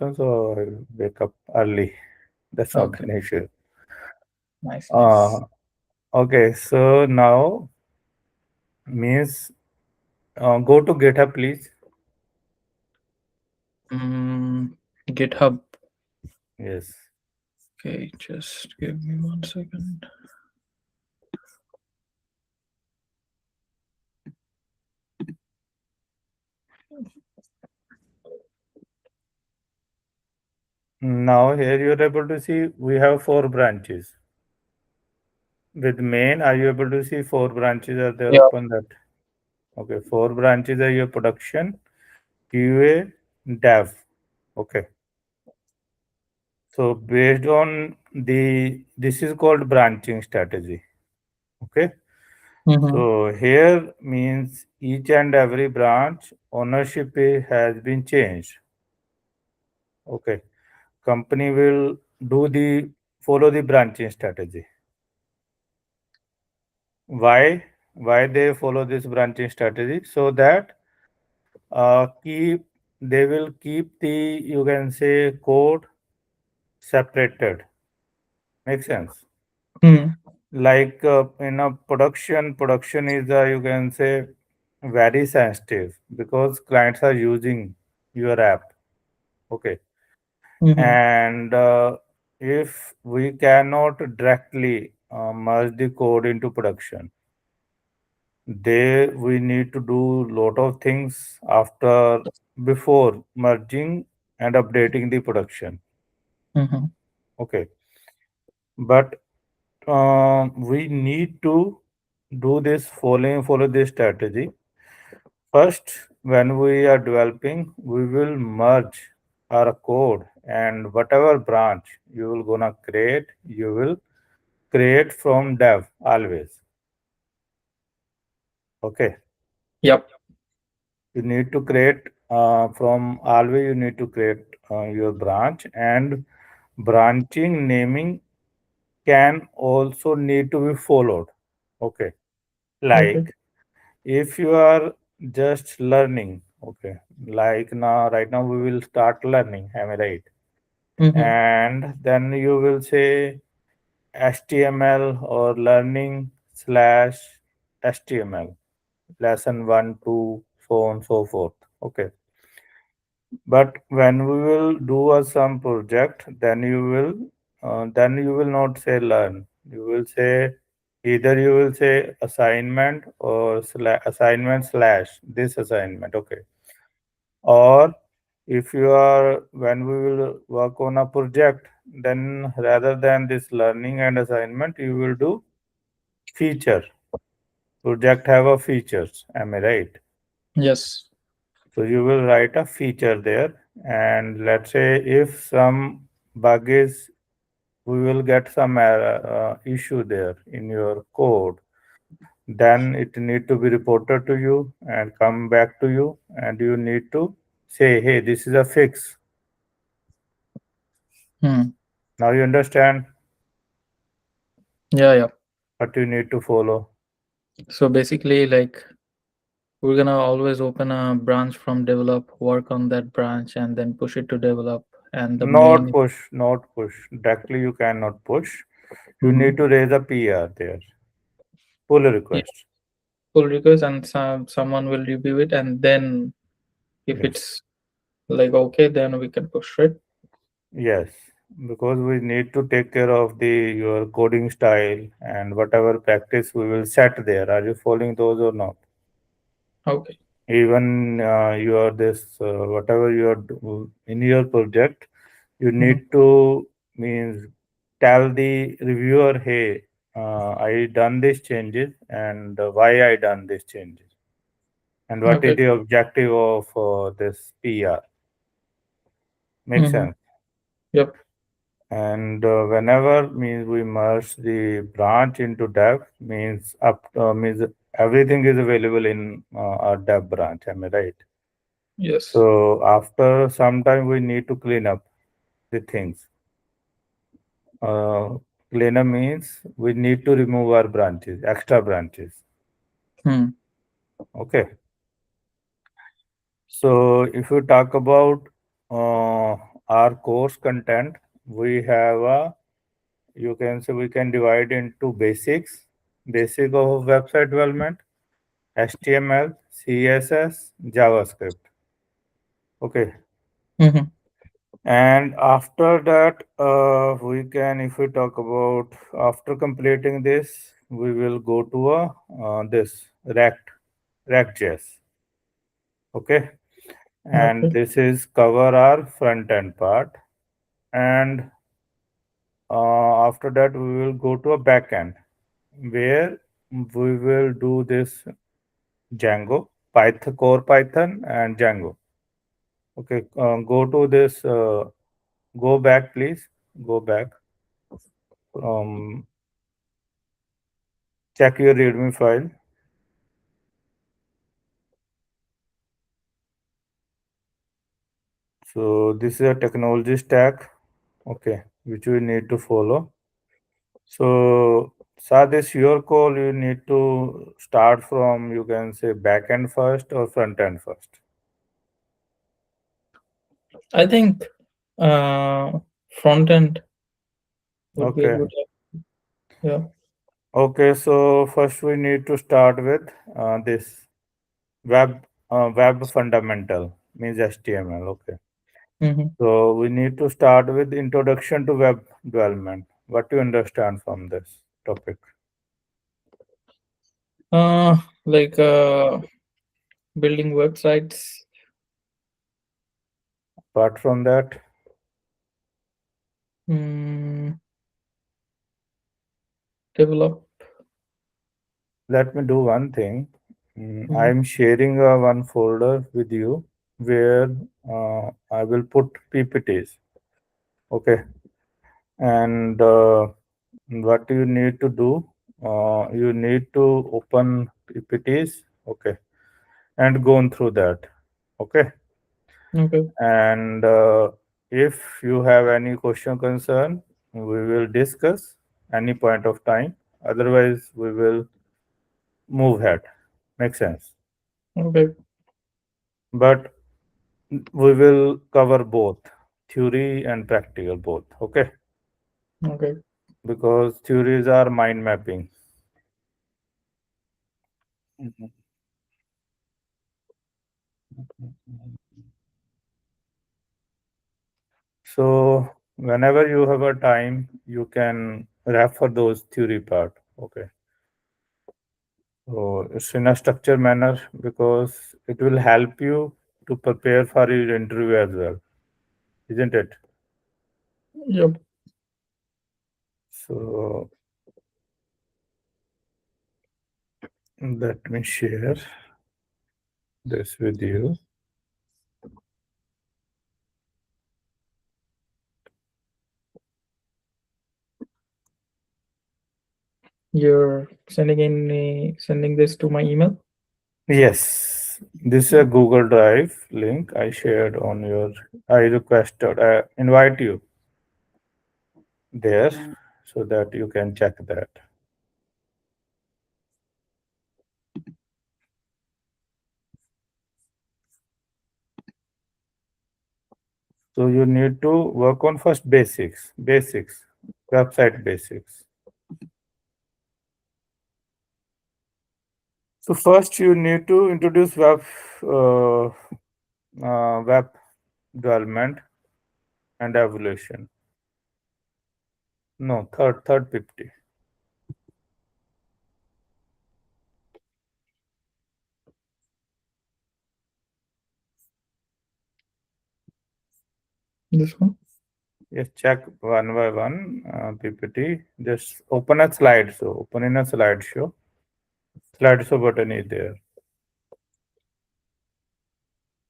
So I wake up early. That's not Okay. an issue. Nice, nice. Uh, okay, so now means go to GitHub, please. GitHub. Yes. Okay, just give me 1 second. Now here you're able to see we have four branches. With main, are you able to see four branches are there Yeah. open that? Okay, four branches are your production, QA, dev. Okay. So based on this is called branching strategy. Okay. Mm-hmm. So here means each and every branch ownership has been changed. Okay. Company will do the follow the branching strategy. Why? Why they follow this branching strategy? So that keep they will keep the you can say code separated. Makes sense. Hmm. Like in a production is you can say very sensitive because clients are using your app. Okay, Mm-hmm. and if we cannot directly merge the code into production, they we need to do lot of things after before merging and updating the production. Mm-hmm. Okay, but we need to do this follow this strategy. First, when we are developing, we will merge our code and whatever branch you will gonna create, you will create from dev always. Okay, Yep. you need to create from always you need to create your branch and branching naming can also need to be followed. Okay, Okay. like if you are just learning, okay, like now right now we will start learning, am I right? Mm-hmm. And then you will say HTML or learning slash HTML lesson 1 2 so on so forth. Okay, but when we will do a some project then you will not say learn, you will say either you will say assignment or assignment slash this assignment. Okay, or if you are when we will work on a project, then rather than this learning and assignment you will do feature. Project have a features, am I right? Yes. So you will write a feature there, and let's say if some bug is, we will get some issue there in your code. Then it need to be reported to you and come back to you, and you need to say, "Hey, this is a fix." Hmm. Now you understand Yeah, yeah. what you need to follow. So basically, like, we're gonna always open a branch from develop, work on that branch, and then push it to develop. And the Not main. push, not push. Directly you cannot push. You Mm-hmm. need to raise a PR there. Pull Yeah, request. pull request, and someone will review it, and then if Yes. it's like okay, then we can push it. Yes, because we need to take care of the your coding style and whatever practice we will set there. Are you following those or not? Okay. Even your this whatever you are in your project, you Mm-hmm. need to means tell the reviewer, hey, I done these changes and why I done these changes and what is Okay. the objective of this PR. Makes Mm-hmm. sense. Yep. And whenever means we merge the branch into dev means everything is available in our dev branch. Am I right? Yes. So after some time we need to clean up the things. Uh, Clean up means we need to remove our branches, extra branches. Hmm. Okay. So if you talk about uh, our course content, we have a, you can say we can divide into basics, basic of website development, HTML, CSS, JavaScript. Okay. Mm-hmm. And after that, we can, if we talk about after completing this, we will go to a this React.js. Okay. And Okay. this is cover our front end part. And after that, we will go to a back end where we will do this Django, Python, core Python, and Django. Okay, go to this. Go back, please. Go back. Um, check your README file. So this is a technology stack. Okay, which we need to follow. So Sadis, your call. You need to start from, you can say, back end first or front end first. I think uh, front end would be a Okay. good. Yeah. Okay. So first we need to start with this web fundamental means HTML. Okay. Mm-hmm. So we need to start with introduction to web development. What do you understand from this topic? Uh, like building websites. Apart from that, Mm, develop. let me do one thing. Mm-hmm. I'm sharing one folder with you where I will put PPTs. Okay. And what you need to do, you need to open PPTs. Okay. And go on through that. Okay. Okay. And if you have any question concern, we will discuss any point of time. Otherwise, we will move ahead. Make sense? Okay. But we will cover both theory and practical both. Okay, Okay. because theories are mind mapping. Mhm. So whenever you have a time, you can refer those theory part. Okay. So it's in a structured manner because it will help you to prepare for your interview as well, isn't it? Yep. So let me share this with you. You're sending this to my email. Yes, this is a Google Drive link I shared on your. I requested, invite you there so that you can check that. So you need to work on first basics, website basics. So first you need to introduce web development and evolution. No, third 50. This one. Yes, check one by one PPT. Just open a slideshow. Open in a slideshow. Slideshow button is there.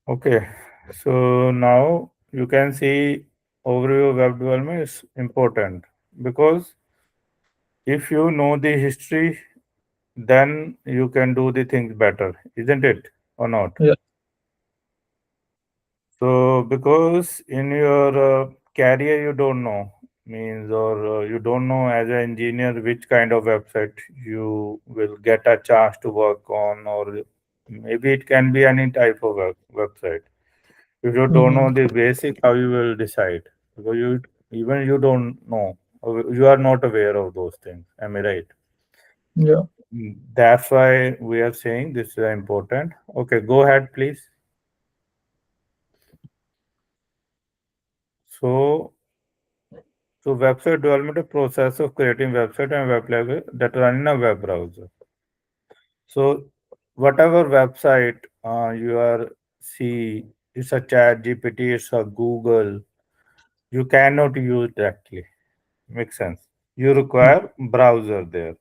Okay, so now you can see overview of web development is important because if you know the history, then you can do the things better, isn't it, or not? Yeah. So because in your career you don't know means or you don't know as an engineer which kind of website you will get a chance to work on, or maybe it can be any type of website. If you don't Mm-hmm. know the basic, how you will decide? Because you don't know, or you are not aware of those things. Am I right? Yeah. That's why we are saying this is important. Okay, go ahead, please. So, so website development is process of creating website and web application that run in a web browser. So, whatever website you are see, it's a Chat GPT, it's a Google. You cannot use directly. Makes sense. You require browser there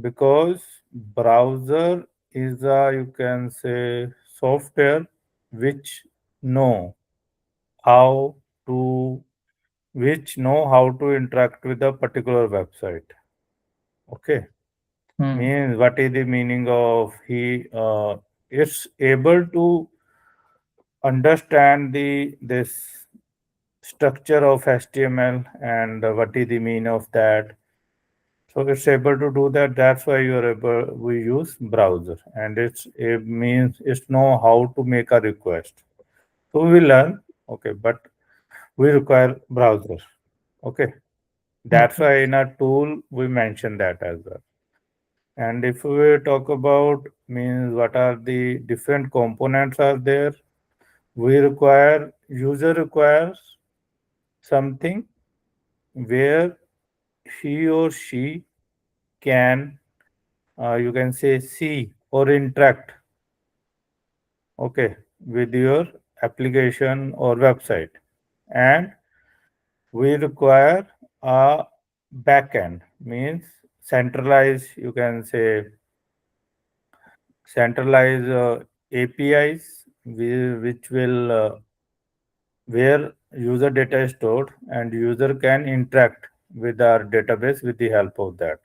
because browser is a, you can say, software which know how to know how to interact with a particular website. Okay, Mm. means what is the meaning of he? It's able to understand the this structure of HTML and what is the meaning of that. So it's able to do that. That's why you're able. We use browser, and it means it's know how to make a request. So we learn. Okay, but we require browser. Okay, that's Okay. why in our tool we mention that as well. And if we talk about means what are the different components are there, we require user requires something where he or she can you can say see or interact, okay, with your application or website. And we require a backend, means centralized, you can say centralized APIs which will where user data is stored and user can interact with our database with the help of that.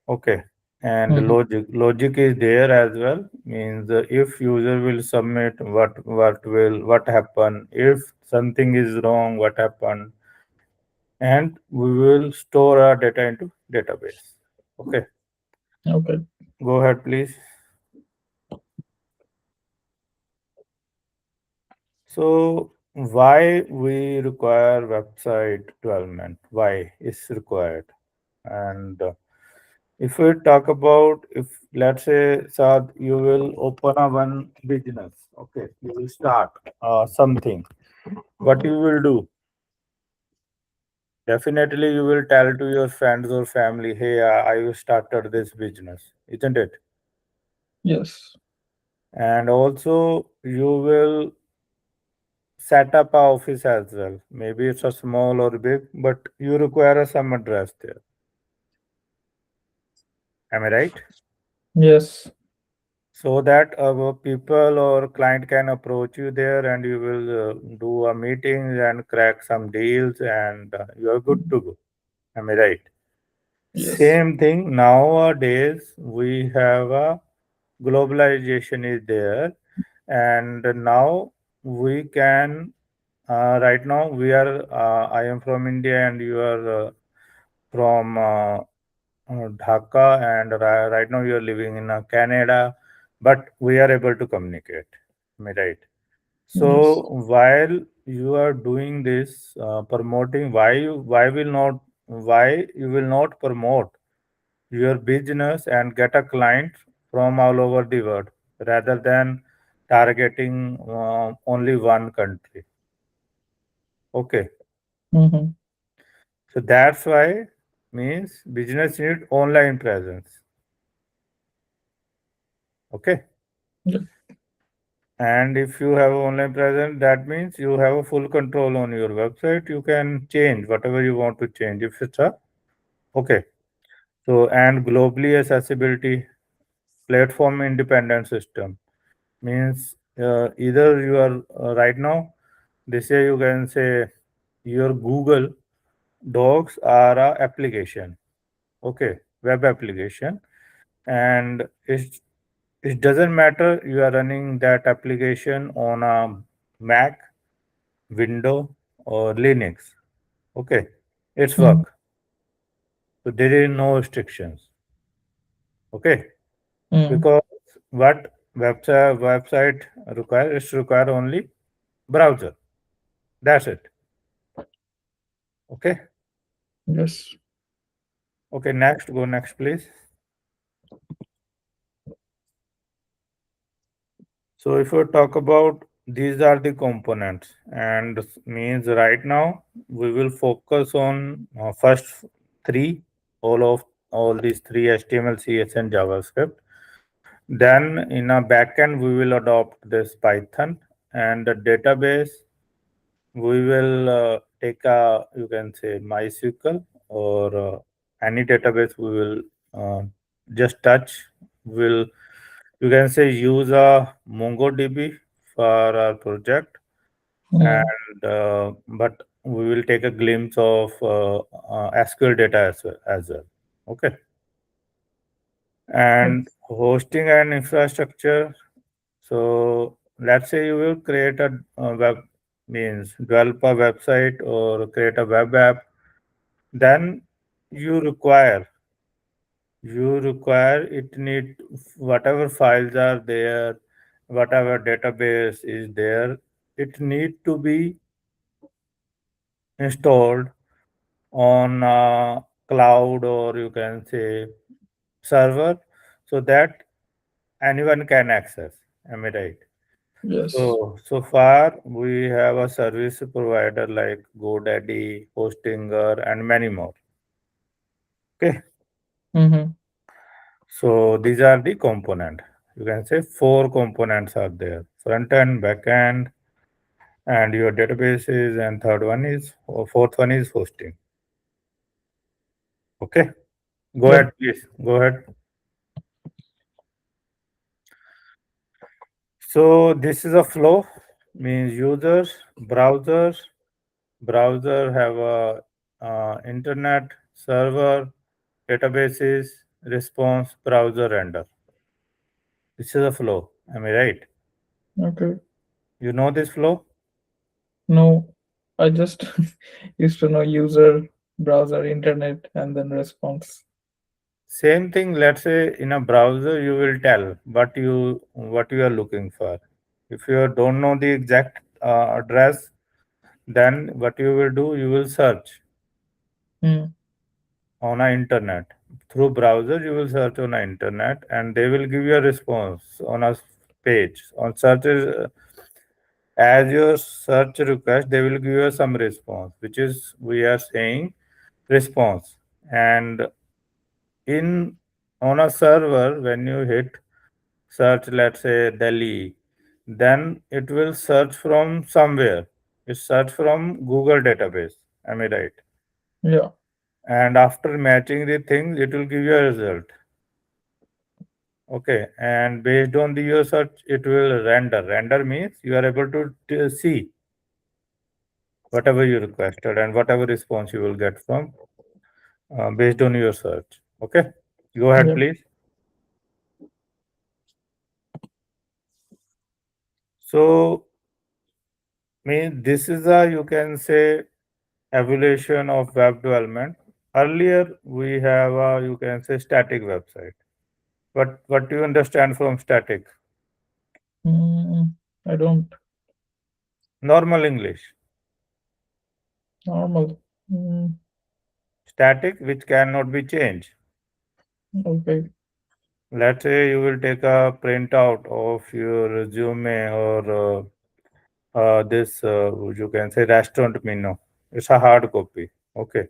Okay. And Mm-hmm. logic is there as well, means if user will submit, what happen, if something is wrong, what happen, and we will store our data into database. Okay, Okay. go ahead, please. So why we require website development? Why is required? And if we talk about, if let's say, Saad, you will open a one business. Okay, you will start something. What you will do? Definitely, you will tell to your friends or family, "Hey, I started this business," isn't it? Yes. And also, you will set up a office as well. Maybe it's a small or big, but you require some address there. Am I right? Yes. So that our people or client can approach you there, and you will do a meeting and crack some deals, and you are good to go. Am I right? Yes. Same thing nowadays. We have a globalization is there, and now we can. Right now, we are. I am from India, and you are from Dhaka, and right now you are living in Canada, but we are able to communicate. Am I right? Yes. So while you are doing this, promoting, why will not, why you will not promote your business and get a client from all over the world rather than targeting only one country? Okay, Mm-hmm. so that's why means business need online presence. Okay. Yeah. And if you have online presence, that means you have a full control on your website. You can change whatever you want to change. If it's a okay. So and globally accessibility, platform independent system means either you are right now. They say you can say your Google Docs are a application. Okay, web application, and it doesn't matter you are running that application on a Mac, Window, or Linux. Okay, it's Mm-hmm. work. So there is no restrictions. Okay, Mm. because what website require only browser. That's it. Okay. Yes. Okay. Next, go next, please. So if we talk about these are the components, and means right now we will focus on first three, all these three HTML, CS, and JavaScript. Then in a backend we will adopt this Python, and the database we will take a, you can say, MySQL, or any database we will uh, just touch. Will, you can say, use a MongoDB for our project, Mm. and but we will take a glimpse of SQL data as well. Okay. And Yes. hosting and infrastructure. So let's say you will create a web, means develop a website or create a web app. Then you require it need whatever files are there, whatever database is there, it need to be installed on cloud, or you can say server, so that anyone can access. Am I right? Yes. So far we have a service provider like GoDaddy, Hostinger, and many more. Okay. Mm-hmm. So these are the component. You can say four components are there: front end, back end, and your databases, and third one is, or fourth one is hosting. Okay. Go Yep. ahead, please. Go ahead. So this is a flow, means users, browser have a internet, server, databases, response, browser, render. This is a flow. Am I right? Okay. You know this flow? No, I just used to know user, browser, internet, and then response. Same thing. Let's say in a browser, you will tell what you are looking for. If you don't know the exact address, then what you will do, you will search Mm. on a internet. Through browser you will search on a internet, and they will give you a response on a page on search. As your search request, they will give you some response, which is we are saying response. And in on a server, when you hit search, let's say Delhi, then it will search from somewhere. It search from Google database. Am I right? Yeah. And after matching the things, it will give you a result. Okay, and based on the your search, it will render. Render means you are able to see whatever you requested and whatever response you will get from based on your search. Okay, go ahead, Yep. please. So, mean this is a, you can say, evolution of web development. Earlier, we have a, you can say, static website. What do you understand from static? Mm, I don't. Normal English. Normal. Mm, Static, which cannot be changed. okay. Let's say you will take a printout of your resume, or this, you can say, restaurant menu. It's a hard copy. Okay.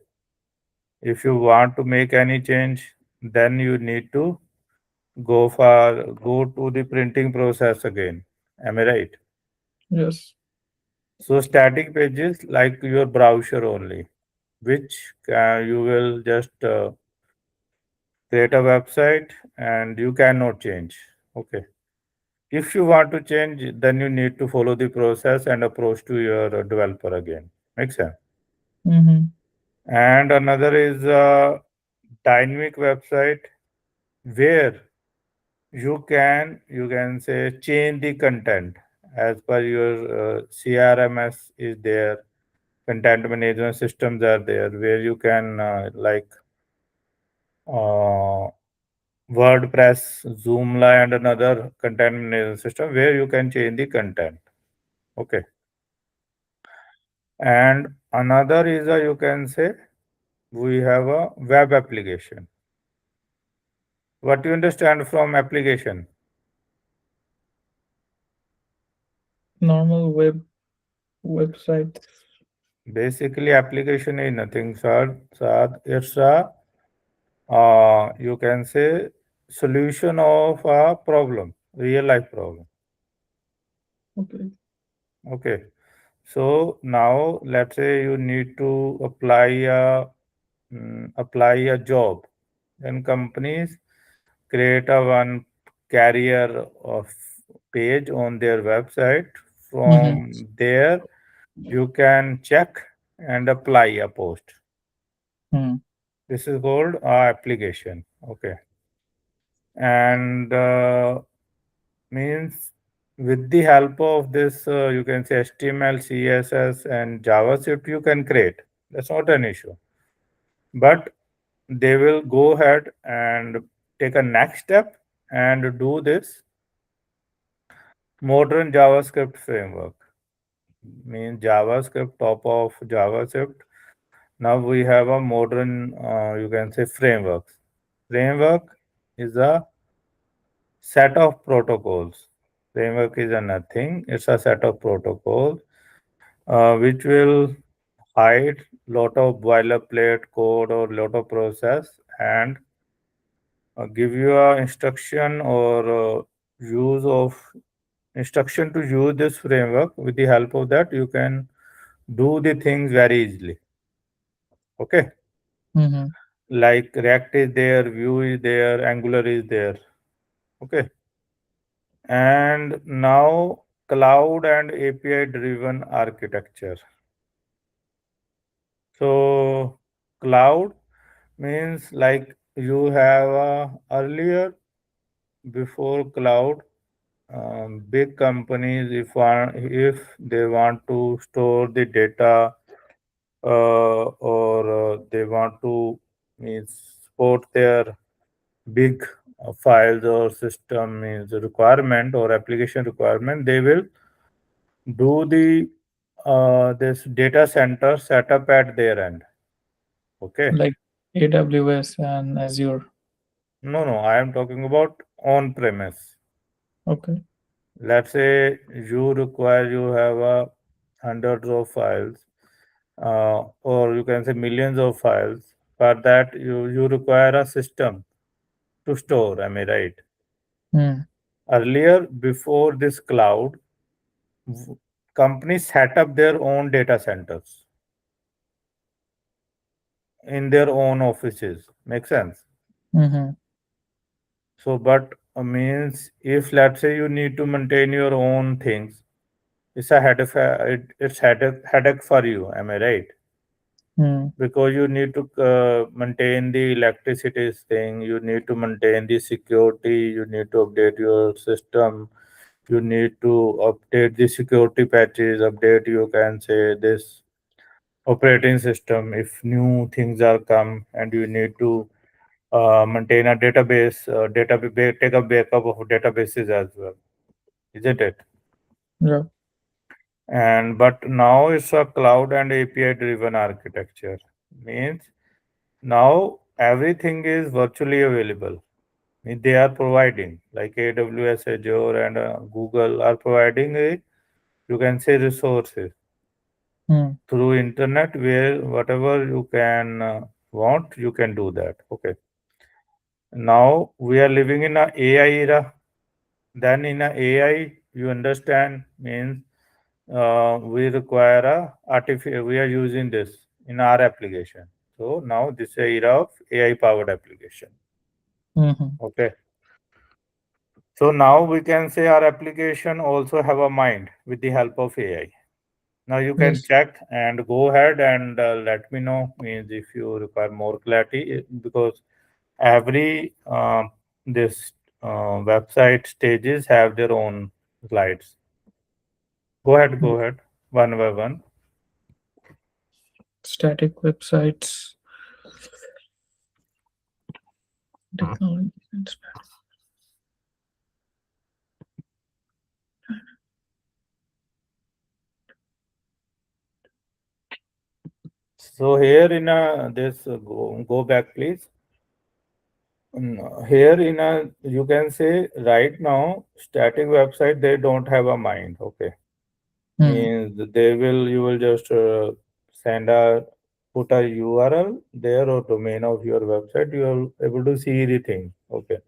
If you want to make any change, then you need to go to the printing process again. Am I right? Yes. So static pages like your browser only, which you will just create a website and you cannot change. Okay. If you want to change, then you need to follow the process and approach to your developer again. Makes sense. Mm-hmm. And another is a dynamic website where you can say change the content as per your CRMS is there, content management systems are there, where you can uh, WordPress, Joomla, and another content management system where you can change the content. Okay. And another is a, you can say, we have a web application. What do you understand from application? Normal websites. Basically, application is nothing, sir. It's a, you can say, solution of a problem, real life problem. Okay. Okay. So now let's say you need to apply a job. Then companies create a one career of page on their website. Mm-hmm. From there, you can check and apply a post. Mm. This is called application. Okay, and means with the help of this, you can say HTML, CSS, and JavaScript, you can create. That's not an issue. But they will go ahead and take a next step and do this modern JavaScript framework. Means JavaScript, top of JavaScript. Now we have a modern, you can say, frameworks. Framework is a set of protocols. Framework is a nothing. It's a set of protocols which will hide lot of boilerplate code or lot of process and give you a instruction or use of instruction to use this framework. With the help of that, you can do the things very easily. Okay, Mm-hmm. like React is there, Vue is there, Angular is there. Okay, and now cloud and API driven architecture. So cloud means like you have earlier before cloud, big companies if they want to store the data or they want to means support their big files or system means requirement or application requirement, they will do the this data center setup at their end. Okay. Like AWS and Azure. No, I am talking about on premise. Okay. Let's say you have hundreds of files, or you can say millions of files. For that, you require a system to store. Am I right? Mm. Earlier, before this cloud, w- companies set up their own data centers in their own offices. Make sense? Mm-hmm. So, but means if let's say you need to maintain your own things, it's a headache. It's headache for you. Am I right? Mm. Because you need to maintain the electricity thing, you need to maintain the security, you need to update your system, you need to update the security patches, update, you can say, this operating system if new things are come, and you need to maintain a database, take a backup of databases as well, isn't it? Yeah. And but now it's a cloud and API driven architecture. Means now everything is virtually available. They are providing like AWS, Azure, and Google are providing a, you can say, resources Mm. through internet where whatever you can want, you can do that. Okay. Now we are living in a AI era. Then in a AI, you understand means we require a artificial. We are using this in our application. So now this is a era of AI powered application. Mm-hmm. Okay. So now we can say our application also have a mind with the help of AI. Now you can Yes. check and go ahead and let me know means if you require more clarity because every this website stages have their own slides. Go ahead, one by one. Static websites. Technology. So here in this go back please. Here in you can say right now static website they don't have a mind. Okay, Hmm. means they will you will just send a put a URL there or domain of your website. You are able to see the thing. Okay,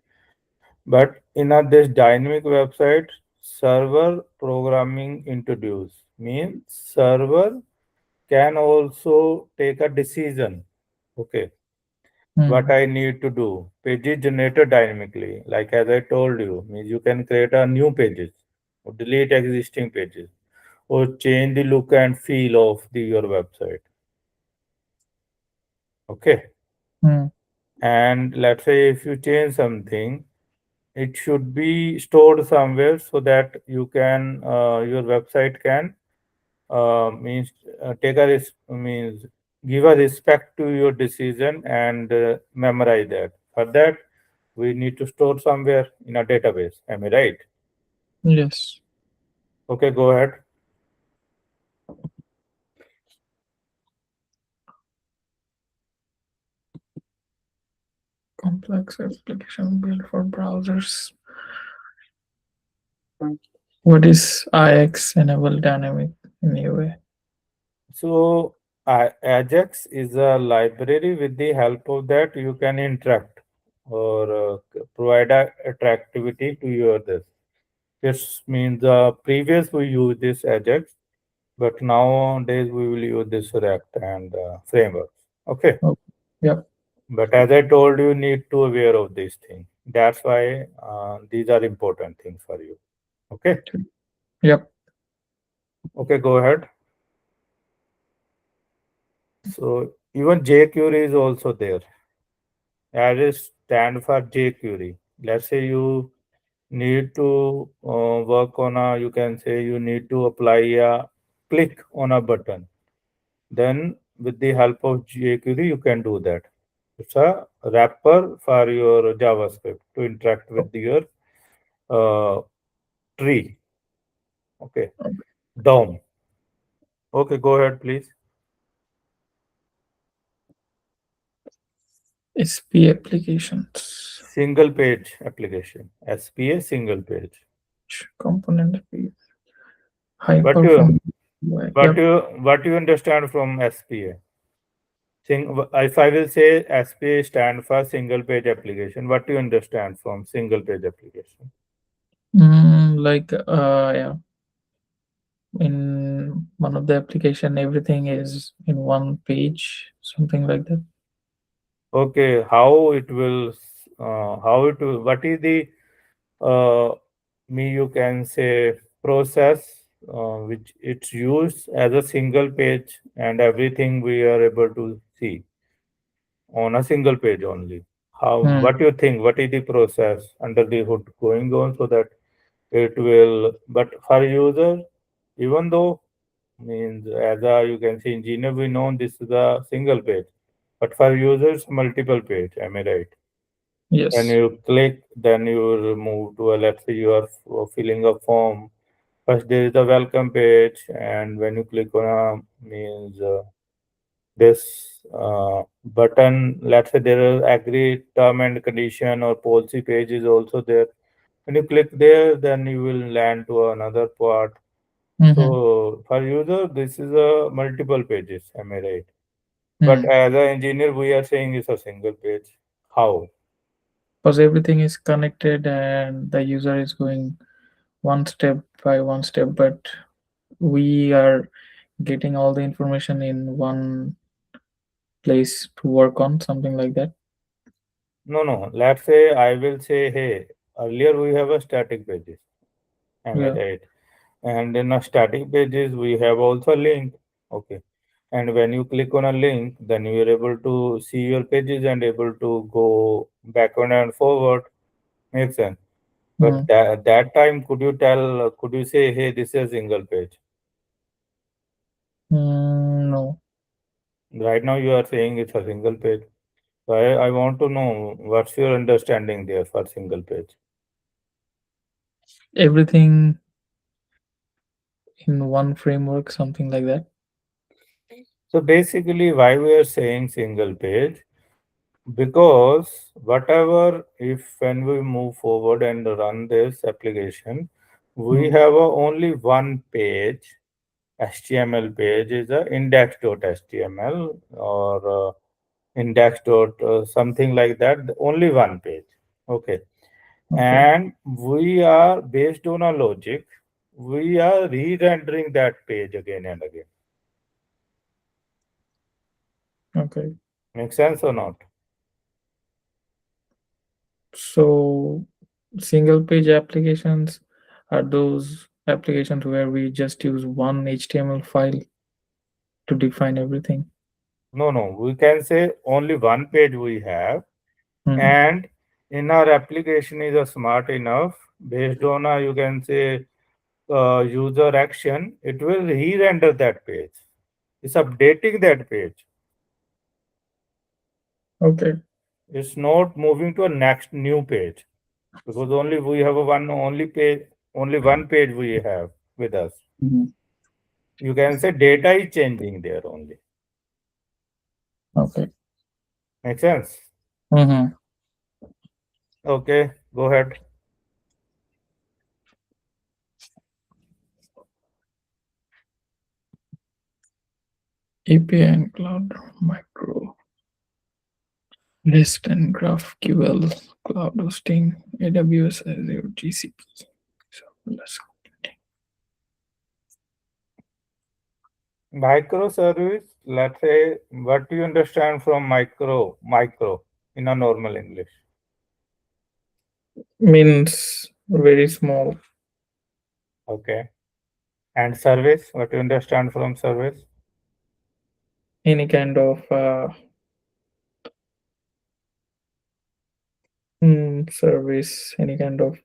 but in this dynamic website, server programming introduced means server can also take a decision. Okay, what Hmm. I need to do. Pages generated dynamically, like as I told you, means you can create a new pages or delete existing pages or change the look and feel of your website. Okay, Hmm. and let's say if you change something, it should be stored somewhere so that you can your website can means take a means give a respect to your decision and memorize that. For that, we need to store somewhere in a database. Am I right? Yes. Okay, go ahead. Complex application built for browsers. What is IX enable dynamic in UA? So Ajax is a library. With the help of that, you can interact or provide a attractivity to your this. This means previous we use this Ajax, but nowadays we will use this React and frameworks. Okay, Oh, yep. but as I told you, need to aware of these things. That's why these are important things for you. Okay, Yep. okay, go ahead. So even jQuery is also there. As it stand for jQuery. Let's say you need to work on a. You can say you need to apply a click on a button. Then with the help of jQuery, you can do that. It's a wrapper for your JavaScript to interact with your uh, tree. Okay, DOM. Okay, go ahead, please. SP applications. Single page application. SPA single page. Component API. High What you performance UI. Yep. what you understand from SPA? If I will say SPA stand for single page application, what do you understand from single page application? Like yeah, in one of the application everything is in one page, something like that. Okay, how it will, what is the, uh, me you can say, process which it's used as a single page and everything we are able to see on a single page only. How, Hmm. what do you think? What is the process under the hood going on so that it will, but for user, even though means as a you can see engineer, we know this is a single page, but for users, multiple page. Am I right? When Yes. you click, then you will move to a, let's say you are filling a form. First, there is a welcome page, and when you click on a means this button, let's say there is agree term and condition or policy page is also there. When you click there, then you will land to another part. Mm-hmm. So for user, this is a multiple pages. Am I right? But Hmm. as an engineer, we are saying it's a single page. How? Because everything is connected and the user is going one step by one step, but we are getting all the information in one place to work on, something like that. No, no. Let's say I will say, hey, earlier we have a static pages. Am I Yeah. right? And in a static pages, we have also link. Okay. And when you click on a link, then you are able to see your pages and able to go backward and forward. Makes sense. But Hmm. that time, could you say, hey, this is a single page? No. Right now, you are saying it's a single page. So I want to know what's your understanding there for single page. Everything in one framework, something like that. So basically, why we are saying single page? Because whatever, if when we move forward and run this application, we Mm. have only one page, HTML page is a index.html or index dot something like that, only one page. Okay. Okay. And we are based on a logic, we are re-rendering that page again and again. Okay. Make sense or not? So single page applications are those applications where we just use one HTML file to define everything. No, no. We can say only one page we have, Mm. and in our application is a smart enough based on a, you can say, user action. It will re-render that page. It's updating that page. Okay. It's not moving to a next new page because only we have a one only page, only one page we have with us. Mhm. You can say data is changing there only. Okay. Make sense? Mm-hmm. Okay, go ahead. API and Cloud Micro, REST and GraphQL, Cloud Hosting, AWS, Azure, GCP. So let's Microservice, let's say, what do you understand from micro in a normal English? means very small, Okay. And service, what do you understand from service? any kind of service, any kind of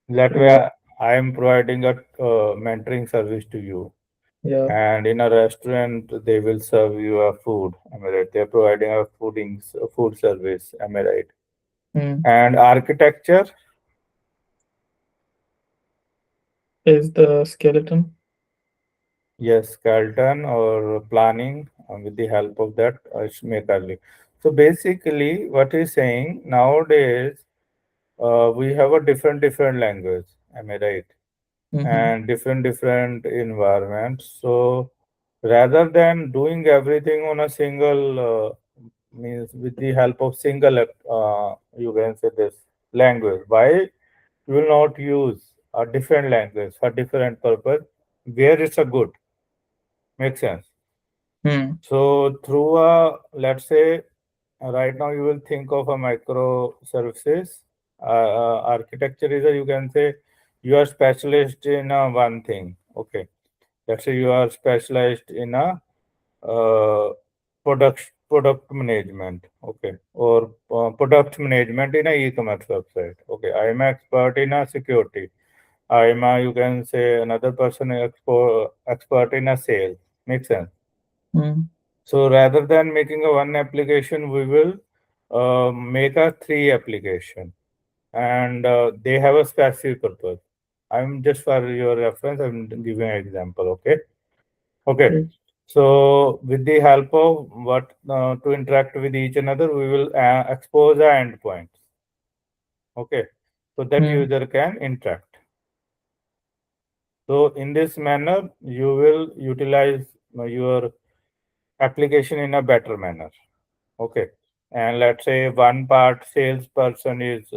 That work. way, I am providing a mentoring service to you. Yeah. And in a restaurant, they will serve you a food. Am I right? They're providing a food service. Am I right? Mm. And architecture, Is the skeleton. yes, skeleton or planning with the help of that, it's make early. So basically, what he's saying nowadays, we have a different language. Am I right? Mm-hmm. And different environments. So rather than doing everything on a single means with the help of single you can say this language, why you will not use a different language for different purpose where it's a good, makes sense. Mm. So through a, let's say, right now you will think of a microservices architecture is a, you can say, you are specialist in a one thing. Okay, let's say you are specialized in a product management. Okay, or product management in a e-commerce website. Okay, I am expert in a security. I am a, you can say, another person expert in a sales. Makes sense. Mm. So rather than making a one application, we will make a three application, and they have a specific purpose. I'm just for your reference. I'm giving an example. Okay. Okay. Okay. So with the help of what to interact with each another, we will expose our endpoints. Okay. So that Mm. user can interact. So in this manner, you will utilize your application in a better manner. Okay. And let's say one part salesperson is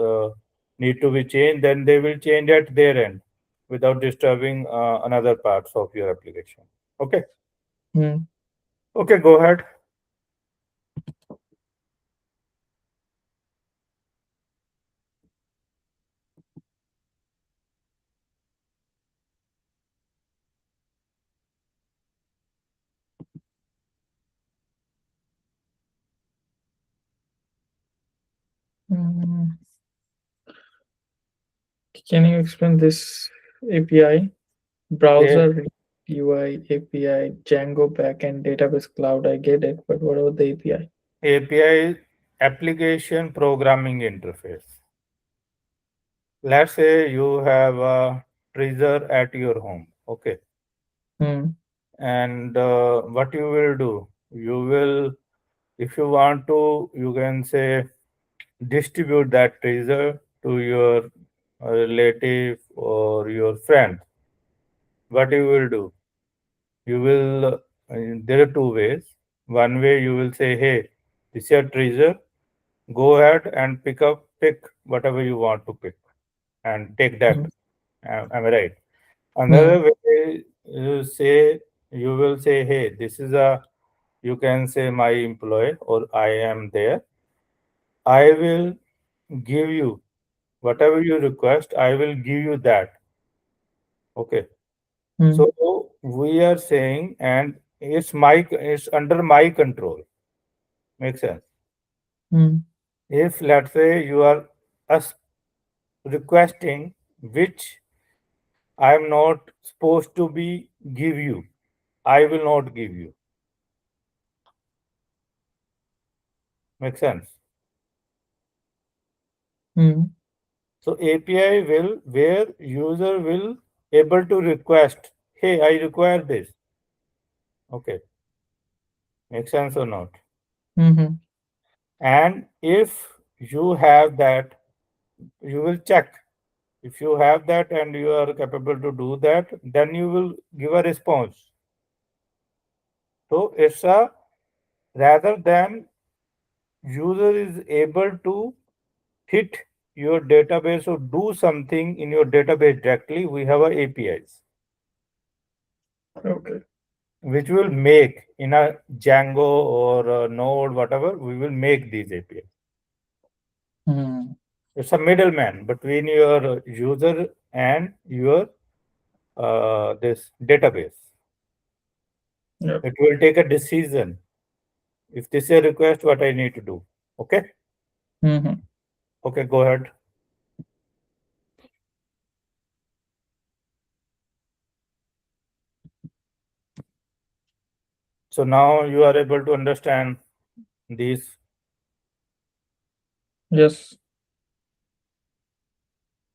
need to be changed, then they will change at their end without disturbing another parts of your application. Okay. Mm. Okay, go ahead. Mm. Can you explain this API? A- Browser UI, API, Django backend, database cloud. I get it, but what about the API? API application programming interface. Let's say you have a treasure at your home. Okay. Hmm. And what you will do? You will, if you want to, you can say distribute that treasure to your relative or your friend. What you will do? You will, there are two ways. One way you will say, hey, this is your treasure. Go ahead and pick whatever you want to pick and take that. Hmm. Am I right? Hmm. Another way you will say, hey, this is a, you can say my employee or I am there. I will give you whatever you request, I will give you that. Okay. Hmm. So we are saying, and it's under my control. Makes sense. Hmm. If let's say you are us requesting which I am not supposed to be give you, I will not give you. Makes sense. Hmm. So API will where user will able to request, hey, I require this. Okay, makes sense or not? Hmm. And if you have that, you will check. If you have that and you are capable to do that, then you will give a response. So it's a rather than user is able to hit your database or do something in your database directly, we have a APIs Okay. which will make in a Django or a Node, whatever, we will make these APIs. Hmm. It's a middleman between your user and your this database. Yep. It will take a decision. If this is a request, what I need to do. Okay? Hmm. Okay, go ahead. So now you are able to understand these. Yes.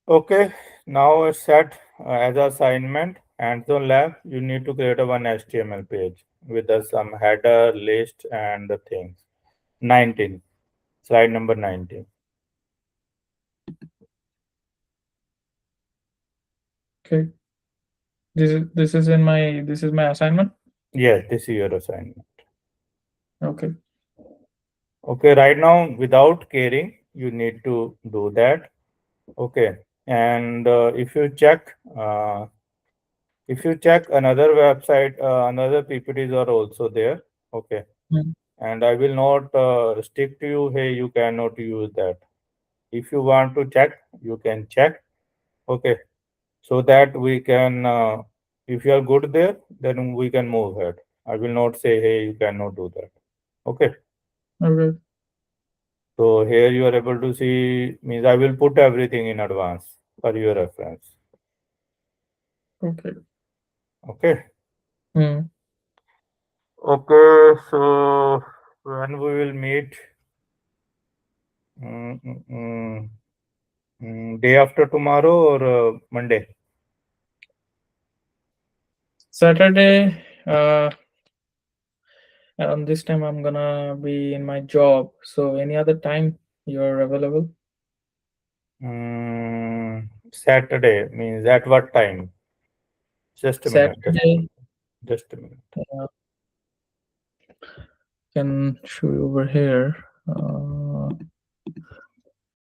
Okay, now it's set as assignment. Hands-on lab, you need to create a one HTML page with some header, list, and the things. 19, slide number 19. Okay. This is my assignment. Yes, this is your assignment. Okay. Okay, right now, without caring, you need to do that. Okay, and if you check another website, another PPTs are also there. Okay, Hmm. and I will not restrict you. Hey, you cannot use that. If you want to check, you can check. Okay, so that we can. If you are good there, then we can move ahead. I will not say, hey, you cannot do that. Okay. Okay. So here you are able to see means I will put everything in advance for your reference. Okay. Okay. Hmm. Okay. So when we will meet, mm, mm, mm, day after tomorrow or Monday? Saturday. Around this time, I'm gonna be in my job. So any other time you're available? Saturday means at what time? Just a minute. Just a Saturday. minute. Just a minute. Can show you over here.